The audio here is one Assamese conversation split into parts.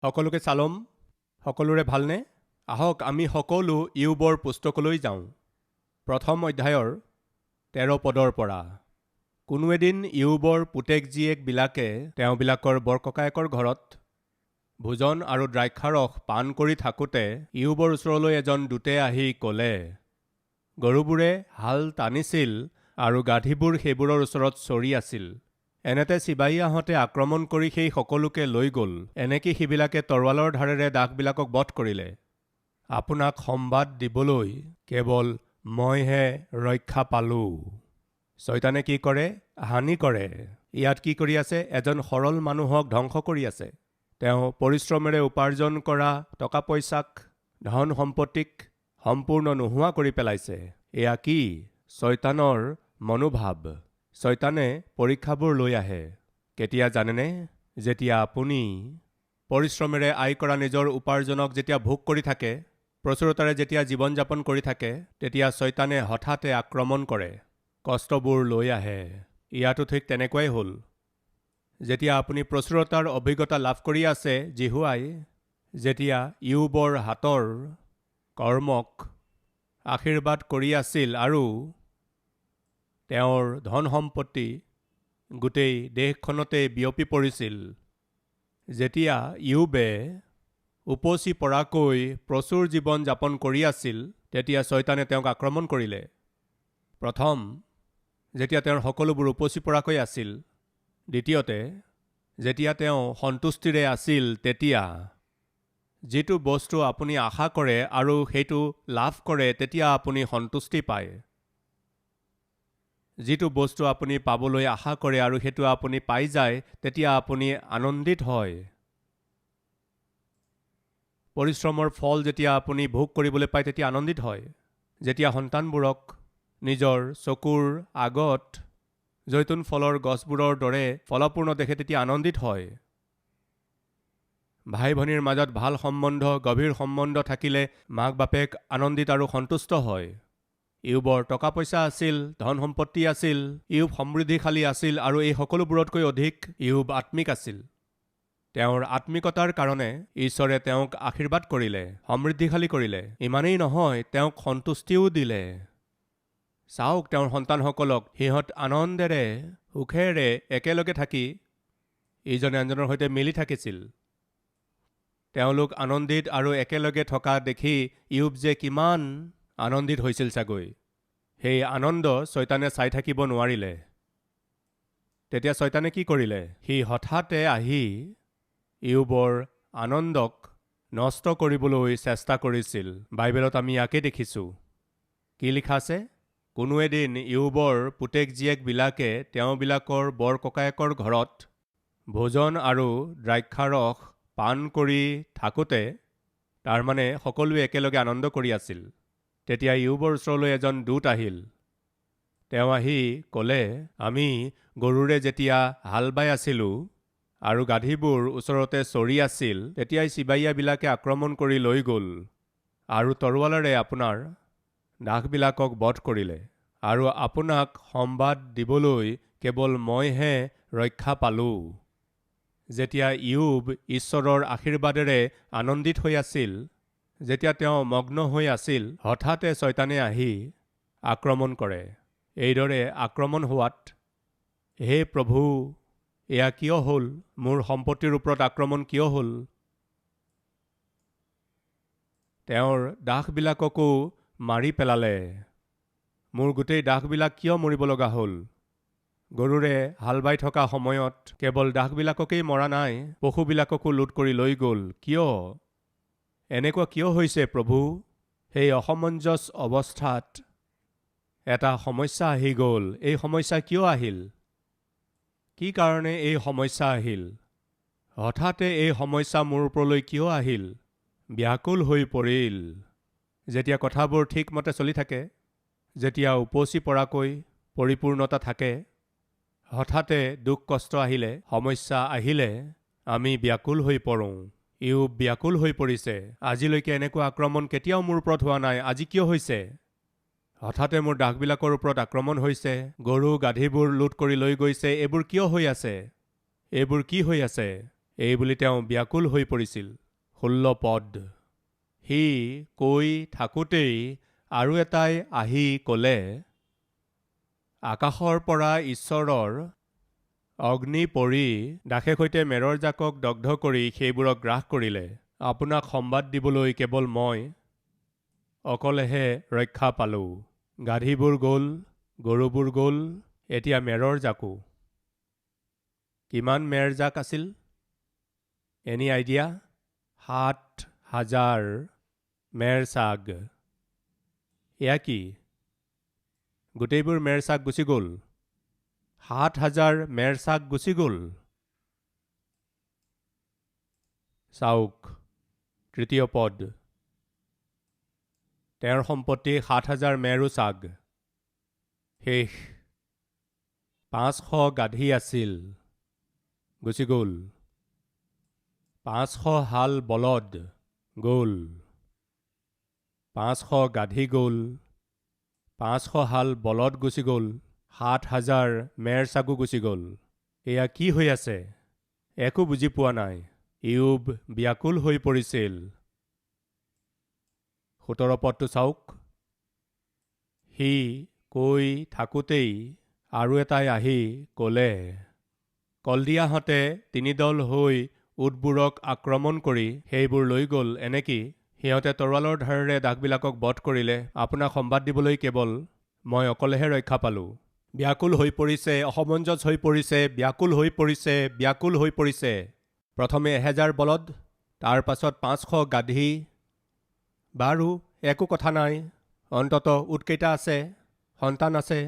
সকলোকে চালম, সকলোৰে ভালনে? আহক আমি সকলো ইয়োবৰ পুস্তকলৈ যাওঁ। প্ৰথম অধ্যায়ৰ 13 পদৰ পৰা। কোনো এদিন ইয়োবৰ পুতেক জীয়েকবিলাকে তেওঁবিলাকৰ বৰককায়েকৰ ঘৰত ভোজন আৰু দ্ৰাক্ষাৰস পান কৰি থাকোঁতে ইয়োবৰ ওচৰলৈ এজন দূতে আহি ক'লে, গৰুবোৰে হাল টানিছিল আৰু গাধীবোৰ সেইবোৰৰ ওচৰত চৰি আছিল। এনেতে চিবাইয়াহঁতে আক্ৰমণ কৰি সেই সকলোকে লৈ গ'ল। এনেকি সিবিলাকে তৰোৱালৰ ধাৰেৰে দাসবিলাকক বধ কৰিলে। আপোনাক সম্বাদ দিবলৈ কেৱল মইহে ৰক্ষা পালোঁ। শয়তানে কি কৰে? হানি কৰে। ইয়াত কি কৰি আছে? এজন সৰল মানুহক ধ্বংস কৰি আছে। তেওঁ পৰিশ্ৰমেৰে উপাৰ্জন কৰা টকা পইচাক, ধন সম্পত্তিক সম্পূৰ্ণ নোহোৱা কৰি পেলাইছে। এয়া কি? শয়তানৰ মনোভাৱ। শয়তানে পৰীক্ষাবোৰ লৈ আহে। কেতিয়া জানেনে? যেতিয়া আপুনি পৰিশ্ৰমেৰে আয় কৰা নিজৰ উপাৰ্জনক যেতিয়া ভোগ কৰি থাকে, প্ৰচুৰতাৰে যেতিয়া জীৱন যাপন কৰি থাকে, তেতিয়া শয়তানে হঠাতে আক্ৰমণ কৰে, কষ্টবোৰ লৈ আহে। ইয়াতো ঠিক তেনেকুৱাই হ'ল। যেতিয়া আপুনি প্ৰচুৰতাৰ অভিজ্ঞতা লাভ কৰি আছে, জিহুৱাই যেতিয়া ইয়োবৰ হাতৰ কৰ্মক আশীৰ্বাদ কৰি আছিল আৰু তেওঁৰ ধন সম্পত্তি গোটেই দেশখনতে বিয়পি পৰিছিল, যেতিয়া ইয়োবে উপচি পৰাকৈ প্ৰচুৰ জীৱন যাপন কৰি আছিল, তেতিয়া শয়তানে তেওঁক আক্ৰমণ কৰিলে। প্ৰথম যেতিয়া তেওঁৰ সকলোবোৰ উপচি পৰাকৈ আছিল, দ্বিতীয়তে যেতিয়া তেওঁ সন্তুষ্টিৰে আছিল, তেতিয়া যিটো বস্তু আপুনি আশা কৰে আৰু সেইটো লাভ কৰে, তেতিয়া আপুনি সন্তুষ্টি পায়। যিটো বস্তু আপুনি পাবলৈ আশা কৰে আৰু সেইটো আপুনি পাই যায়, তেতিয়া আপুনি আনন্দিত হয়। পৰিশ্ৰমৰ ফল যেতিয়া আপুনি ভোগ কৰিবলৈ পায়, তেতিয়া আনন্দিত হয়। যেতিয়া সন্তানবোৰক নিজৰ চকুৰ আগত জৈতুন ফলৰ গছবোৰৰ দৰে ফলপূৰ্ণ দেখে, তেতিয়া আনন্দিত হয়। ভাই ভনীৰ মাজত ভাল সম্বন্ধ, গভীৰ সম্বন্ধ থাকিলে মাক বাপেক আনন্দিত আৰু সন্তুষ্ট হয়। ইয়োবৰ টকা পইচা আছিল, ধন সম্পত্তি আছিল, ইয়োব সমৃদ্ধিশালী আছিল আৰু এই সকলোবোৰতকৈ অধিক ইয়োব আত্মিক আছিল। তেওঁৰ আত্মিকতাৰ কাৰণে ঈশ্বৰে তেওঁক আশীৰ্বাদ কৰিলে, সমৃদ্ধিশালী কৰিলে। ইমানেই নহয়, তেওঁক সন্তুষ্টিও দিলে। চাওক তেওঁৰ সন্তানসকলক, সিহঁত আনন্দেৰে সুখেৰে একেলগে থাকি ইজনে আনজনৰ সৈতে মিলি থাকিছিল। তেওঁলোক আনন্দিত আৰু একেলগে থকা দেখি ইয়োব যে কিমান আনন্দিত হৈছিল চাগৈ। সেই আনন্দ শয়তানে চাই থাকিব নোৱাৰিলে। তেতিয়া শয়তানে কি কৰিলে? সি হঠাতে আহি ইয়োবৰ আনন্দক নষ্ট কৰিবলৈ চেষ্টা কৰিছিল। বাইবেলত আমি ইয়াকে দেখিছোঁ। কি লিখা আছে? কোনো এদিন ইয়োবৰ পুতেক জীয়েকবিলাকে তেওঁবিলাকৰ বৰককায়েকৰ ঘৰত ভোজন আৰু দ্ৰাক্ষাৰস পান কৰি থাকোঁতে, তাৰমানে সকলোৱে একেলগে আনন্দ কৰি আছিল, তেতিয়া ইয়োবৰ ওচৰলৈ এজন দূত আহিল। তেওঁ আহি ক'লে, আমি গৰুৰে যেতিয়া হাল বাই আছিলোঁ আৰু গাধীবোৰ ওচৰতে চৰি আছিল, তেতিয়াই চিবাইয়াবিলাকে আক্ৰমণ কৰি লৈ গ'ল আৰু তৰোৱালেৰে আপোনাৰ দাসবিলাকক বধ কৰিলে। আৰু আপোনাক সম্বাদ দিবলৈ কেৱল মইহে ৰক্ষা পালোঁ। যেতিয়া ইয়োব ঈশ্বৰৰ আশীৰ্বাদেৰে আনন্দিত হৈ আছিল, যেতিয়া তেওঁ মগ্ন হৈ আছিল, হঠাতে শয়তানে আহি আক্ৰমণ কৰে। এইদৰে আক্ৰমণ হোৱাত, হে প্ৰভু, এয়া কিয় হ'ল? মোৰ সম্পত্তিৰ ওপৰত আক্ৰমণ কিয় হ'ল? তেওঁৰ দাসবিলাককো মাৰি পেলালে। মোৰ গোটেই দাসবিলাক কিয় মৰিব লগা হ'ল? গৰুৰে হাল বাই থকা সময়ত কেৱল দাসবিলাককেই মৰা নাই, পশুবিলাককো লুট কৰি লৈ গ'ল। কিয়? এনেকুৱা কিয় হৈছে প্ৰভু? সেই অসমঞ্জস অৱস্থাত এটা সমস্যা আহি গ'ল। এই সমস্যা কিয় আহিল? কি কাৰণে এই সমস্যা আহিল? হঠাতে এই সমস্যা মোৰ ওপৰলৈ কিয় আহিল? ব্যাকুল হৈ পৰিল। যেতিয়া কথাবোৰ ঠিকমতে চলি থাকে, যেতিয়া উপচি পৰাকৈ পৰিপূৰ্ণতা থাকে, হঠাতে দুখ কষ্ট আহিলে, সমস্যা আহিলে, আমি ব্যাকুল হৈ পৰোঁ। ইয়োব ব্যাকুল হৈ পৰিছে। আজিলৈকে এনেকুৱা আক্ৰমণ কেতিয়াও মোৰ ওপৰত হোৱা নাই, আজি কিয় হৈছে? হঠাতে মোৰ দাসবিলাকৰ ওপৰত আক্ৰমণ হৈছে, গৰু গাধীবোৰ লুট কৰি লৈ গৈছে। এইবোৰ কিয় হৈ আছে? এইবোৰ কি হৈ আছে? এই বুলি তেওঁ ব্যাকুল হৈ পৰিছিল। 16 পদ। সি কৈ থাকোঁতেই আৰু এটাই আহি ক'লে, আকাশৰ পৰা ঈশ্বৰৰ অগ্নি পৰি দাসে সৈতে মেৰৰ জাকক দগ্ধ কৰি সেইবোৰক গ্ৰাস কৰিলে। আপোনাক সম্বাদ দিবলৈ কেৱল মই অকলেহে ৰক্ষা পালোঁ। গাধীবোৰ গ'ল, গৰুবোৰ গ'ল, এতিয়া মেৰৰ জাকো। কিমান মেৰ জাক আছিল? Any idea? 7,000 মেৰ চাগ। এয়া কি? গোটেইবোৰ মেৰ চাগ গুচি গ'ল। 7,000 মেৰ চাগ গুচি গ'ল। চাওক, 3 পদ। তেওঁৰ সম্পত্তি 7,000 মেৰো চাগ। শেষ। 500 গাধী আছিল, গুচি গ'ল। 500 হাল বলদ গ'ল। 500 গাধী গ'ল, 500 হাল বলদ গুচি গ'ল, 7,000 মেৰ চাগো গুচি গ'ল। এয়া কি হৈ আছে? একো বুজি পোৱা নাই। ইয়ুব ব্যাকুল হৈ পৰিছিল। 17 পদটো চাওক। সি কৈ থাকোঁতেই আৰু এটাই আহি ক'লে, কলদিয়াহঁতে 3 দল হৈ উটবোৰক আক্ৰমণ কৰি সেইবোৰ লৈ গ'ল এনেকি? সিহঁতে তৰোৱালৰ ধাৰেৰে দাসবিলাকক বধ কৰিলে। আপোনাক সম্বাদ দিবলৈ কেৱল মই অকলেহে ৰক্ষা পালোঁ। ব্যাকুল হৈ পৰিছে, অসমঞ্জস হৈ পৰিছে, ব্যাকুল হৈ পৰিছে, ব্যাকুল হৈ পৰিছে। প্ৰথমে 1000 বলদ, তাৰ পাছত 500 গাধী। বাৰু, একো কথা নাই। অন্তত উটকেইটা আছে, সন্তান আছে,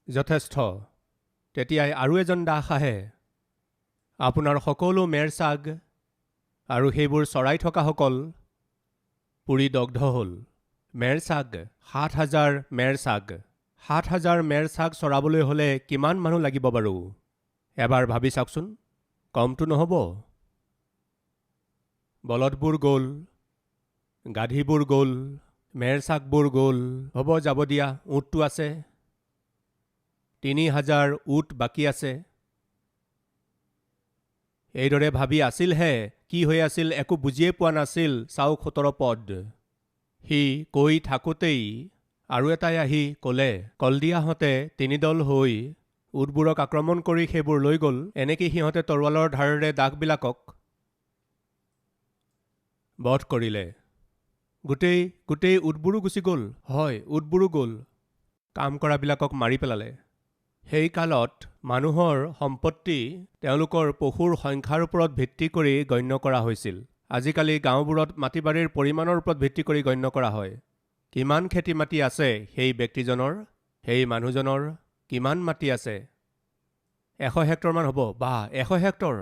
যথেষ্ট। তেতিয়াই আৰু এজন দাস আহে। আপোনাৰ সকলো মেৰ চাগ আৰু সেইবোৰ চৰাই থকাসকল পুৰি দগ্ধ হ'ল। মেৰ চাগ, 7,000 মেৰ চাগ। 7,000 মেৰ চাগ চৰাবলৈ হ'লে কিমান মানুহ লাগিব বাৰু? এবাৰ ভাবি চাওকচোন, কমটো নহ'ব। বলদবোৰ গ'ল, গাধীবোৰ গ'ল, মেৰ চাগবোৰ গ'ল। হ'ব, যাব দিয়া, উটটো আছে। 3,000 উট বাকী আছে। এইদৰে ভাবি আছিলহে, কি হৈ আছিল একো বুজিয়ে পোৱা নাছিল। চাওক 17 পদ। সি কৈ থাকোঁতেই আৰু এটাই আহি ক'লে, কলদিয়াহঁতে 3 দল হৈ উটবোৰক আক্ৰমণ কৰি সেইবোৰ লৈ গ'ল এনেকি? সিহঁতে তৰোৱালৰ ধাৰেৰে দাসবিলাকক বধ কৰিলে। গোটেই উটবোৰো গুচি গ'ল। হয়, উটবোৰো গ'ল। কাম কৰাবিলাকক মাৰি পেলালে। সেই কালত মানুহৰ সম্পত্তি তেওঁলোকৰ পশুৰ সংখ্যাৰ ওপৰত ভিত্তি কৰি গণ্য কৰা হৈছিল। আজিকালি গাঁওবোৰত মাটি বাৰীৰ পৰিমাণৰ ওপৰত ভিত্তি কৰি গণ্য কৰা হয়। কিমান খেতি মাটি আছে সেই ব্যক্তিজনৰ, সেই মানুহজনৰ কিমান মাটি আছে? 100 হেক্টৰমান হ'ব। বা 100 হেক্টৰ,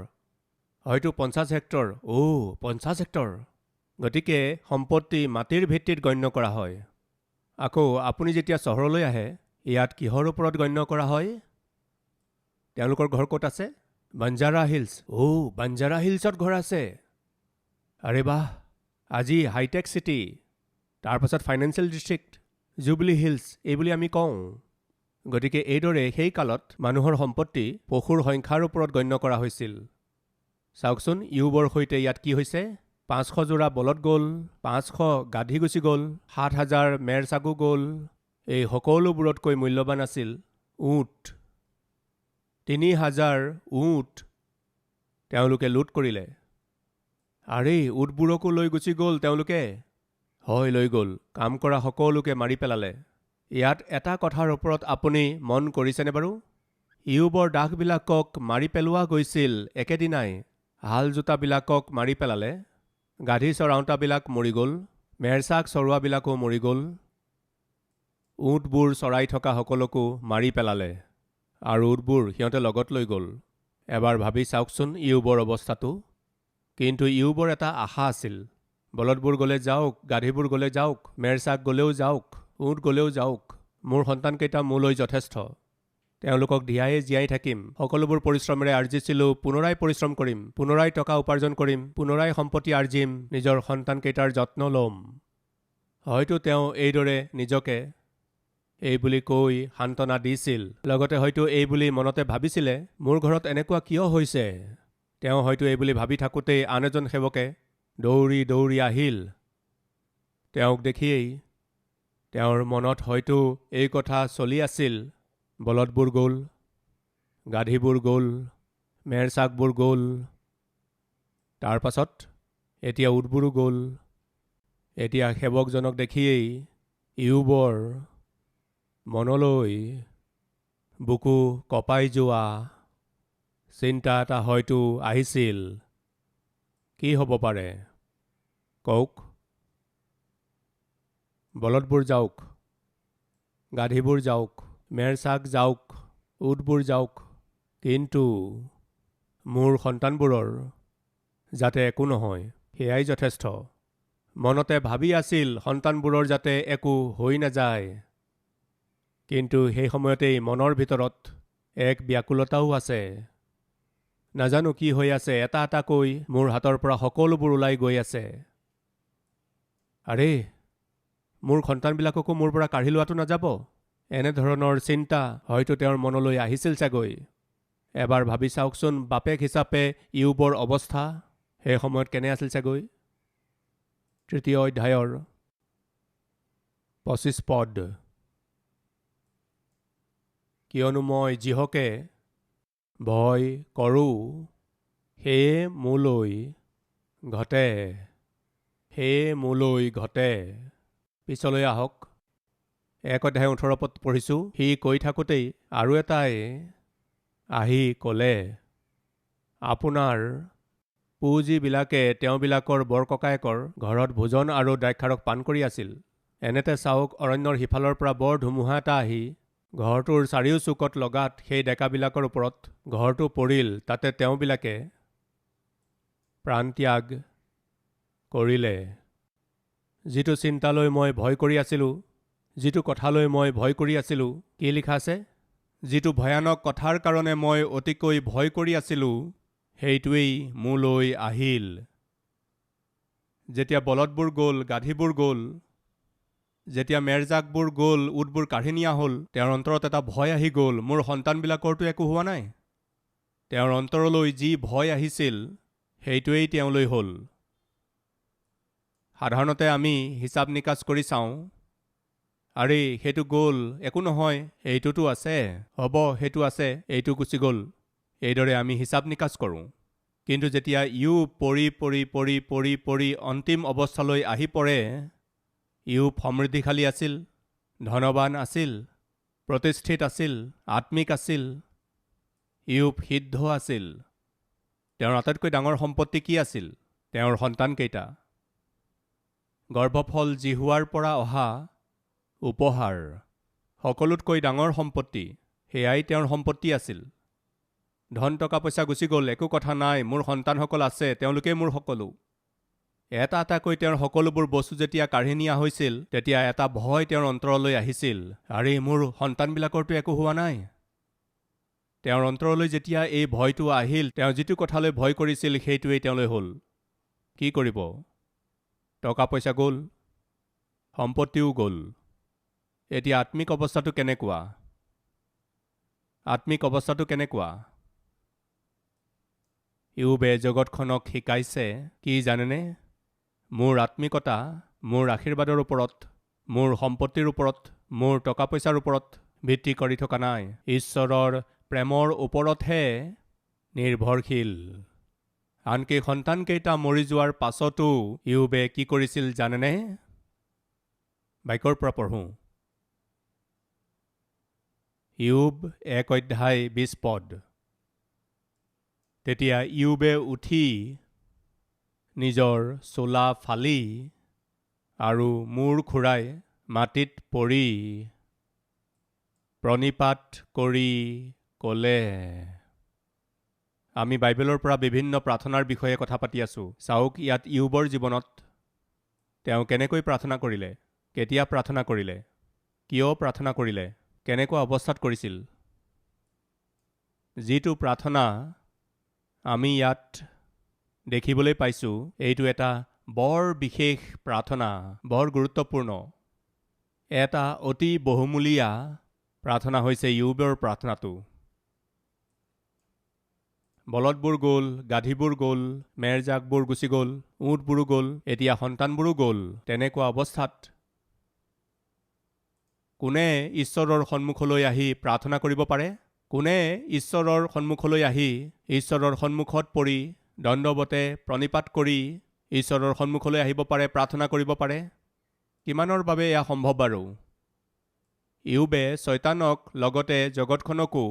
হয়তো 50 হেক্টৰ। 50 হেক্টৰ। গতিকে সম্পত্তি মাটিৰ ভিত্তিত গণ্য কৰা হয়। আকৌ আপুনি যেতিয়া চহৰলৈ আহে, ইয়াত কিহৰ ওপৰত গণ্য কৰা হয়? তেওঁলোকৰ ঘৰ ক'ত আছে? বাঞ্জাৰা হিলছ। বাঞ্জাৰা হিলছত ঘৰ আছে। আৰে বাহ, আজি হাইটেক চিটি, তাৰপাছত ফাইনেন্সিয়েল ডিষ্ট্ৰিক্ট, জুবলি হিলছ এইবুলি আমি কওঁ। গতিকে এইদৰে সেই কালত মানুহৰ সম্পত্তি পশুৰ সংখ্যাৰ ওপৰত গণ্য কৰা হৈছিল। চাওকচোন, ইয়ুবৰ সৈতে ইয়াত কি হৈছে? 500 যোৰা বলদ গ'ল, 500 গাধী গুচি গ'ল, 7,000 মেৰ চাগু গ'ল। এই সকলোবোৰতকৈ মূল্যৱান আছিল উট। 3,000 উট তেওঁলোকে লুট কৰিলে। আৰে, উটবোৰকো লৈ গুচি গ'ল তেওঁলোকে। হয়, লৈ গ'ল। কাম কৰা সকলোকে মাৰি পেলালে। ইয়াত এটা কথাৰ ওপৰত আপুনি মন কৰিছেনে বাৰু? ইয়ুবৰ দাসবিলাকক মাৰি পেলোৱা গৈছিল একেদিনাই। হাল জোতাবিলাকক মাৰি পেলালে, গাধী চৰাওঁতাবিলাক মৰি গ'ল, মেৰচাক চৰোৱাবিলাকো মৰি গ'ল, উটবোৰ চৰাই থকা সকলকো মাৰি পেলালে আৰু উটবোৰ সিহঁতে লগত লৈ গ'ল। এবাৰ ভাবি চাওকচোন ইয়ুবৰ অৱস্থাটো। কিন্তু ইয়ুবৰ এটা আশা আছিল। বলদবোৰ গ'লে যাওক, গাধীবোৰ গ'লে যাওক, মেৰচাক গ'লেও যাওক, উট গ'লেও যাওক। মোৰ সন্তানকেইটা মোলৈ যথেষ্ট। তেওঁলোকক দিয়াই জীয়াই থাকিম। সকলোবোৰ পৰিশ্ৰমেৰে আৰ্জিছিলোঁ, পুনৰাই পৰিশ্ৰম কৰিম, পুনৰাই টকা উপাৰ্জন কৰিম, পুনৰাই সম্পত্তি আৰ্জিম, নিজৰ সন্তানকেইটাৰ যত্ন ল'ম। হয়তো তেওঁ এইদৰে নিজকে এই বুলি কৈ সান্তনা দিছিল। লগতে হয়তো এই বুলি মনতে ভাবিছিলে, মোৰ ঘৰত এনেকুৱা কিয় হৈছে? তেওঁ হয়তো এই বুলি ভাবি থাকোঁতেই আন এজন সেৱকে দৌৰি দৌৰি আহিল। তেওঁক দেখিয়েই তেওঁৰ মনত হয়তো এই কথা চলি আছিল, বলদবোৰ গ'ল, গাধীবোৰ গ'ল, মেৰচাকবোৰ গ'ল, তাৰ পাছত এতিয়া উটবোৰো গ'ল। এতিয়া সেৱকজনক দেখিয়েই ইয়ুবৰ মনলৈ বুকু কঁপাই যোৱা চিন্তা এটা হয়তো আহিছিল। কি হ'ব পাৰে কওক? বলদবোৰ যাওক, গাধীবোৰ যাওক, মেৰচাক যাওক, উটবোৰ যাওক, কিন্তু মোৰ সন্তানবোৰৰ যাতে একো নহয় সেয়াই যথেষ্ট। মনতে ভাবি আছিল সন্তানবোৰৰ যাতে একো হৈ নাযায়, কিন্তু সেই সময়তেই মনৰ ভিতৰত এক ব্যাকুলতাও আছে। নাজানো কি হৈ আছে, এটা এটাকৈ মোৰ হাতৰ পৰা সকলোবোৰ ওলাই গৈ আছে। আৰে, মোৰ সন্তানবিলাককো মোৰ পৰা কাঢ়ি লোৱাটো নাযাব? এনেধৰণৰ চিন্তা হয়তো তেওঁৰ মনলৈ আহিছিল চাগৈ। এবাৰ ভাবি চাওকচোন বাপেক হিচাপে ইয়ুবৰ অৱস্থা সেই সময়ত কেনে আছিল চাগৈ। 3 অধ্যায়ৰ 25 পদ। কিয়নো মই যিহকে ভয় কৰোঁ সেয়ে মোলৈ ঘটে। পিছলৈ আহক, 1 অধ্যায় 18 পদ পঢ়িছোঁ। সি কৈ থাকোঁতেই আৰু এটাই আহি ক'লে, আপোনাৰ পুঁজিবিলাকে তেওঁবিলাকৰ বৰককায়েকৰ ঘৰত ভোজন আৰু দ্ৰাক্ষাৰস পান কৰি আছিল। এনেতে চাওক, অৰণ্যৰ সিফালৰ পৰা বৰ ধুমুহা এটা আহি ঘৰটোৰ চাৰিও চুকত লগাত সেই ডেকাবিলাকৰ ওপৰত ঘৰটো পৰিল। তাতে তেওঁবিলাকে প্ৰাণত্যাগ কৰিলে। যিটো চিন্তালৈ মই ভয় কৰি আছিলোঁ, যিটো কথালৈ মই ভয় কৰি আছিলোঁ, কি লিখা আছে? যিটো ভয়ানক কথাৰ কাৰণে মই অতিকৈ ভয় কৰি আছিলোঁ সেইটোৱেই মোলৈ আহিল। যেতিয়া বলদবোৰ গ'ল, গাধীবোৰ গ'ল, যেতিয়া মেৰজাকবোৰ গ'ল, উটবোৰ কাঢ়ি নিয়া হ'ল, তেওঁৰ অন্তৰত এটা ভয় আহি গ'ল। মোৰ সন্তানবিলাকৰতো একো হোৱা নাই। তেওঁৰ অন্তৰলৈ যি ভয় আহিছিল সেইটোৱেই তেওঁলৈ হ'ল। সাধাৰণতে আমি হিচাপ নিকাচ কৰি চাওঁ, আৰে সেইটো গ'ল, একো নহয়, এইটোতো আছে, হ'ব সেইটো আছে, এইটো গুচি গ'ল, এইদৰে আমি হিচাপ নিকাচ কৰোঁ। কিন্তু যেতিয়া ইয়ুব পৰি পৰি পৰি পৰি পৰি অন্তিম অৱস্থালৈ আহি পৰে, ইয়ুব সমৃদ্ধিশালী আছিল, ধনৱান আছিল, প্ৰতিষ্ঠিত আছিল, আত্মিক আছিল, ইয়ুব সিদ্ধ আছিল। তেওঁৰ আটাইতকৈ ডাঙৰ সম্পত্তি কি আছিল? তেওঁৰ সন্তানকেইটা। গৰ্ভফল জিহুৱাৰ পৰা অহা উপহাৰ, সকলোতকৈ ডাঙৰ সম্পত্তি, সেয়াই তেওঁৰ সম্পত্তি আছিল। ধন টকা পইচা গুচি গ'ল, একো কথা নাই, মোৰ সন্তানসকল আছে, তেওঁলোকেই মোৰ সকলো। এটা এটাকৈ তেওঁৰ সকলোবোৰ বস্তু যেতিয়া কাঢ়ি নিয়া হৈছিল, তেতিয়া এটা ভয় তেওঁৰ অন্তৰলৈ আহিছিল, আৰে মোৰ সন্তানবিলাকৰতো একো হোৱা নাই। তেওঁৰ অন্তৰলৈ যেতিয়া এই ভয়টো আহিল, তেওঁ যিটো কথালৈ ভয় কৰিছিল সেইটোৱেই তেওঁলৈ হ'ল। কি কৰিব? টকা পইচা গ'ল, সম্পত্তিও গ'ল। এতিয়া আত্মিক অৱস্থাটো কেনেকুৱা? আত্মিক অৱস্থাটো কেনেকুৱা? ইয়ুবে জগতখনক শিকাইছে কি জানেনে? মোৰ আত্মিকতা মোৰ আশীৰ্বাদৰ ওপৰত, মোৰ সম্পত্তিৰ ওপৰত, মোৰ টকা পইচাৰ ওপৰত ভিত্তি কৰি থকা নাই, ঈশ্বৰৰ প্ৰেমৰ ওপৰতহে নিৰ্ভৰশীল। আনকি সন্তানকেইটা মৰি যোৱাৰ পাছতো ইয়ুবে কি কৰিছিল জানেনে? বাক্যৰ পৰা পঢ়োঁ। ইয়ুব 1 অধ্যায় 20 পদ। তেতিয়া ইয়ুবে উঠি নিজৰ চোলা ফালি আৰু মূৰ ঘূৰাই মাটিত পৰি প্ৰণিপাত কৰি ক'লে। আমি বাইবেলৰ পৰা বিভিন্ন প্ৰাৰ্থনাৰ বিষয়ে কথা পাতি আছোঁ। চাওক, ইয়াত ইয়ুবৰ জীৱনত তেওঁ কেনেকৈ প্ৰাৰ্থনা কৰিলে, কেতিয়া প্ৰাৰ্থনা কৰিলে, কিয় প্ৰাৰ্থনা কৰিলে, কেনেকুৱা অৱস্থাত কৰিছিল। যিটো প্ৰাৰ্থনা আমি ইয়াত দেখিবলৈ পাইছোঁ, এইটো এটা বৰ বিশেষ প্ৰাৰ্থনা, বৰ গুৰুত্বপূৰ্ণ। এটা অতি বহুমূলীয়া প্ৰাৰ্থনা হৈছে ইয়ুবৰ প্ৰাৰ্থনাটো। বলদবোৰ গ'ল, গাধীবোৰ গ'ল, মেৰজাকবোৰ গুচি গ'ল, উটবোৰো গ'ল, এতিয়া সন্তানবোৰো গ'ল। তেনেকুৱা অৱস্থাত কোনে ঈশ্বৰৰ সন্মুখলৈ আহি প্ৰাৰ্থনা কৰিব পাৰে? কোনে ঈশ্বৰৰ সন্মুখলৈ আহি ঈশ্বৰৰ সন্মুখত পৰি দণ্ডৱতে প্ৰণিপাত কৰি ঈশ্বৰৰ সন্মুখলৈ আহিব পাৰে, প্ৰাৰ্থনা কৰিব পাৰে? কিমানৰ বাবে এয়া সম্ভৱ বাৰু? ইয়োবে ছয়তানক লগতে জগতখনকো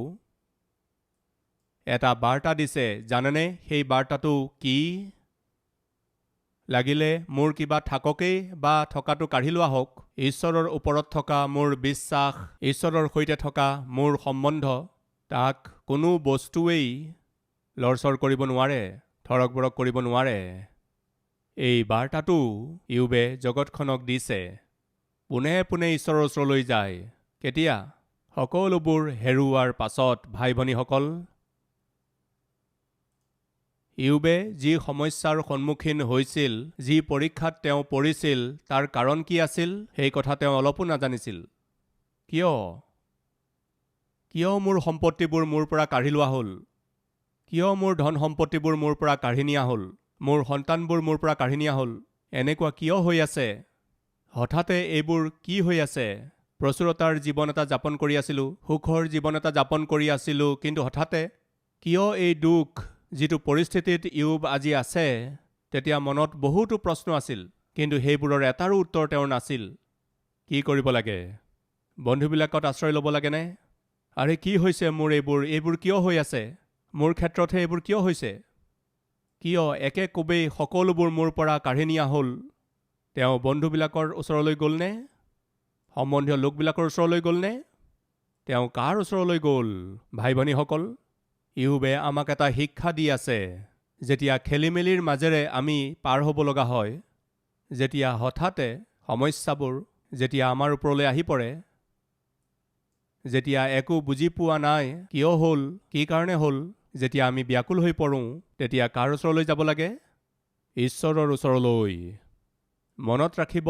এটা বাৰ্তা দিছে, জানেনে সেই বাৰ্তাটো কি? লাগিলে মোৰ কিবা থাককেই বা থকাটো কাঢ়ি লোৱা হওক, ঈশ্বৰৰ ওপৰত থকা মোৰ বিশ্বাস, ঈশ্বৰৰ সৈতে থকা মোৰ সম্বন্ধ, তাক কোনো বস্তুৱেই লৰচৰ কৰিব নোৱাৰে, থৰক বৰক কৰিব নোৱাৰে। এই বাৰ্তাটো ইয়োবে জগতখনক দিছে। পোনে পোনে ঈশ্বৰৰ ওচৰলৈ যায়। কেতিয়া? সকলোবোৰ হেৰুওৱাৰ পাছত। ভাই ভনীসকল, ইয়োবে যি সমস্যাৰ সন্মুখীন হৈছিল, যি পৰীক্ষাত তেওঁ পৰিছিল, তাৰ কাৰণ কি আছিল সেই কথা তেওঁ অলপো নাজানিছিল। কিয় মোৰ সম্পত্তিবোৰ মোৰ পৰা কাঢ়ি লোৱা হ'ল? কিয় মোৰ ধন সম্পত্তিবোৰ মোৰ পৰা কাঢ়ি নিয়া হ'ল? মোৰ সন্তানবোৰ মোৰ পৰা কাঢ়ি নিয়া হ'ল? এনেকুৱা কিয় হৈ আছে? হঠাতে এইবোৰ কি হৈ আছে? প্ৰচুৰতাৰ জীৱন এটা যাপন কৰি আছিলোঁ, সুখৰ জীৱন এটা যাপন কৰি আছিলোঁ, কিন্তু হঠাতে কিয় এই দুখ? যিটো পৰিস্থিতিত ইয়োব আজি আছে, তেতিয়া মনত বহুতো প্ৰশ্ন আছিল, কিন্তু সেইবোৰৰ এটাৰো উত্তৰ তেওঁৰ নাছিল। কি কৰিব লাগে? বন্ধুবিলাকত আশ্ৰয় ল'ব লাগেনে? আৰে কি হৈছে মোৰ? এইবোৰ কিয় হৈ আছে? মোৰ ক্ষেত্ৰতহে এইবোৰ কিয় হৈছে? কিয় একে কোবেই সকলোবোৰ মোৰ পৰা কাঢ়ি নিয়া হ'ল? তেওঁ বন্ধুবিলাকৰ ওচৰলৈ গ'লনে? সম্বন্ধীয় লোকবিলাকৰ ওচৰলৈ গ'লনে? তেওঁ কাৰ ওচৰলৈ গ'ল? ভাই ভনীসকল, ইয়োবে আমাক এটা শিক্ষা দি আছে। যেতিয়া খেলিমেলিৰ মাজেৰে আমি পাৰ হ'ব লগা হয়, যেতিয়া হঠাতে সমস্যাবোৰ যেতিয়া আমাৰ ওপৰলৈ আহি পৰে, যেতিয়া একো বুজি পোৱা নাই কিয় হ'ল, কি কাৰণে হ'ল, যেতিয়া আমি ব্যাকুল হৈ পৰোঁ, তেতিয়া কাৰ ওচৰলৈ যাব লাগে? ঈশ্বৰৰ ওচৰলৈ। মনত ৰাখিব,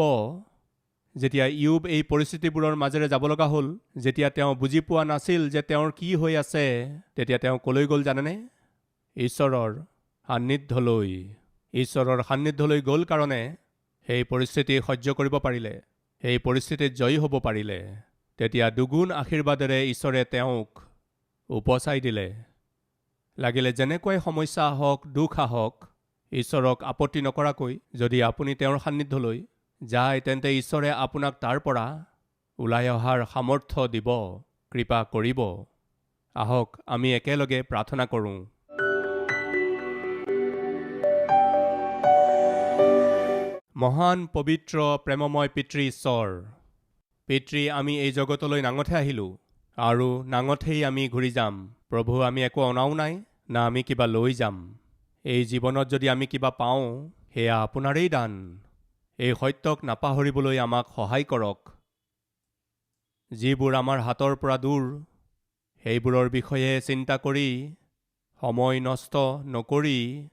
যেতিয়া ইয়োব এই পৰিস্থিতিবোৰৰ মাজেৰে যাব লগা হ'ল, যেতিয়া তেওঁ বুজি পোৱা নাছিল যে তেওঁৰ কি হৈ আছে, তেতিয়া তেওঁ কলৈ গ'ল জানেনে? ঈশ্বৰৰ সান্নিধ্যলৈ। ঈশ্বৰৰ সান্নিধ্যলৈ গ'ল কাৰণে সেই পৰিস্থিতি সহ্য কৰিব পাৰিলে, সেই পৰিস্থিতিত জয়ী হ'ব পাৰিলে। তেতিয়া দুগুণ আশীৰ্বাদেৰে ঈশ্বৰে তেওঁক উপচাই দিলে। লাগিলে যেনেকুৱাই সমস্যা আহক, দুখ আহক, ঈশ্বৰক আপত্তি নকৰাকৈ যদি আপুনি তেওঁৰ সান্নিধ্যলৈ যায়, তেন্তে ঈশ্বৰে আপোনাক তাৰ পৰা ওলাই অহাৰ সামৰ্থ্য দিব, কৃপা কৰিব। আহক আমি একেলগে প্ৰাৰ্থনা কৰোঁ। মহান পবিত্ৰ প্ৰেমময় পিতৃ ঈশ্বৰ, পিতৃ, আমি এই জগতলৈ নাঙঠে আহিলোঁ আৰু নাঙঠেই আমি ঘূৰি যাম। প্ৰভু, আমি একো অনাও নাই, না আমি কিবা লৈ যাম। এই জীৱনত যদি আমি কিবা পাওঁ, সেয়া আপোনাৰেই দান। এই সত্যক নাপাহৰিবলৈ আমাক সহায় কৰক। যিবোৰ আমাৰ হাতৰ পৰা দূৰ, সেইবোৰৰ বিষয়ে চিন্তা কৰি, সময় নষ্ট নকৰি,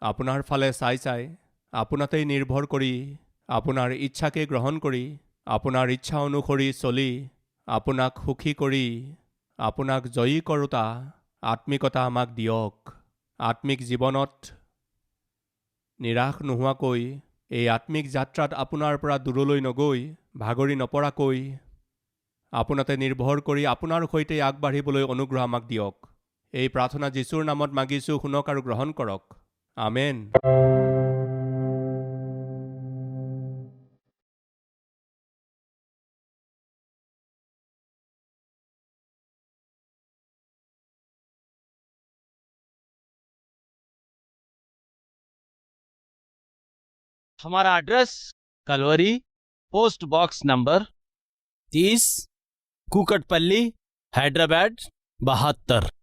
আপোনাৰ ফালে চাই আপোনাতেই নিৰ্ভৰ কৰি, আপোনাৰ ইচ্ছাকে গ্ৰহণ কৰি, আপোনাৰ ইচ্ছা অনুসৰি চলি, আপোনাক সুখী কৰি, আপোনাক জয়ী কৰোঁতা আত্মিকতা আমাক দিয়ক। আত্মিক জীৱনত নিৰাশ নোহোৱাকৈ, এই আত্মিক যাত্ৰাত আপোনাৰ পৰা দূৰলৈ নগৈ, ভাগৰি নপৰাকৈ, আপোনাতে নিৰ্ভৰ কৰি আপোনাৰ সৈতে আগবাঢ়িবলৈ অনুগ্ৰহ আমাক দিয়ক। এই প্ৰাৰ্থনা যীশুৰ নামত মাগিছোঁ, শুনক আৰু গ্ৰহণ কৰক। আমেন। हमारा address Calvary, post box number 30, Kukatpally, Hyderabad 72।